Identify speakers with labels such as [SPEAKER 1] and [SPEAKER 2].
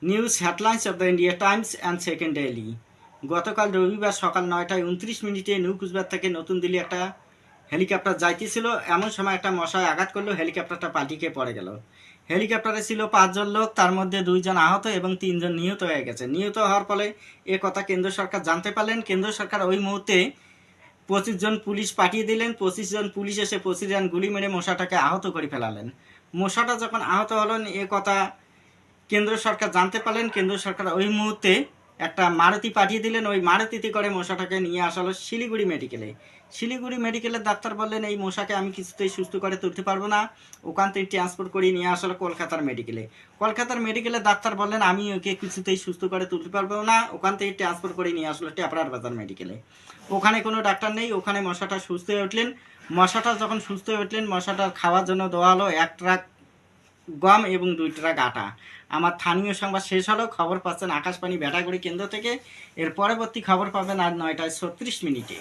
[SPEAKER 1] News headlines of the India Times and second daily. গতকাল রবিবার সকাল 9:29 নিউ কুচবিহার থেকে নতুন দিল্লি একটা হেলিকপ্টার যাইতেছিল। এমন সময় একটা মশায় আঘাত করলো, হেলিকপ্টারটা পাল্টি খেয়ে পড়ে গেল। হেলিকপ্টারে ছিল 5 জন লোক, তার মধ্যে 2 জন আহত এবং 3 জন নিহত হয়ে গেছে। নিহত হওয়ার ফলে এ কথা কেন্দ্র সরকার জানতে পারলেন। কেন্দ্র সরকার ওই মুহূর্তে 25 জন পুলিশ পাঠিয়ে দিলেন। 25 জন পুলিশ এসে 25 জন গুলি মেরে মশাটাকে আহত করে ফেলালেন। মশাটা যখন আহত হলেন এ কথা কেন্দ্র সরকার জানতে পারলেন। কেন্দ্র সরকার ওই মুহূর্তে একটা মারুতি পাঠিয়ে দিলেন। ওই মারুতিতে করে মশাটাকে নিয়ে আসা হলো শিলিগুড়ি মেডিকেলে। শিলিগুড়ি মেডিকেলের ডাক্তার বললেন এই মশাকে আমি কিছুতেই সুস্থ করে তুলতে পারবো না, ওখান থেকে ট্রান্সপোর্ট করে নিয়ে আসা হলো কলকাতার মেডিকেলে। কলকাতার মেডিকেলের ডাক্তার বললেন আমি ওকে কিছুতেই সুস্থ করে তুলতে পারবো না, ওখান থেকে ট্রান্সপোর্ট করে নিয়ে আসলো টেপরার বাজার মেডিকেলে। ওখানে কোনো ডাক্তার নেই, ওখানে মশাটা সুস্থ হয়ে উঠলেন। মশাটা যখন সুস্থ হয়ে উঠলেন মশাটা খাওয়ার জন্য দেওয়া হলো 1 ট্রাক গম এবং 2 ট্রাক আটা। আমার স্থানীয় সংবাদ শেষ হলো। খবর পাচ্ছেন আকাশবাণী ভেটাগুড়ি কেন্দ্র থেকে। এর পরবর্তী খবর পাবেন আর 9:36 মিনিটে।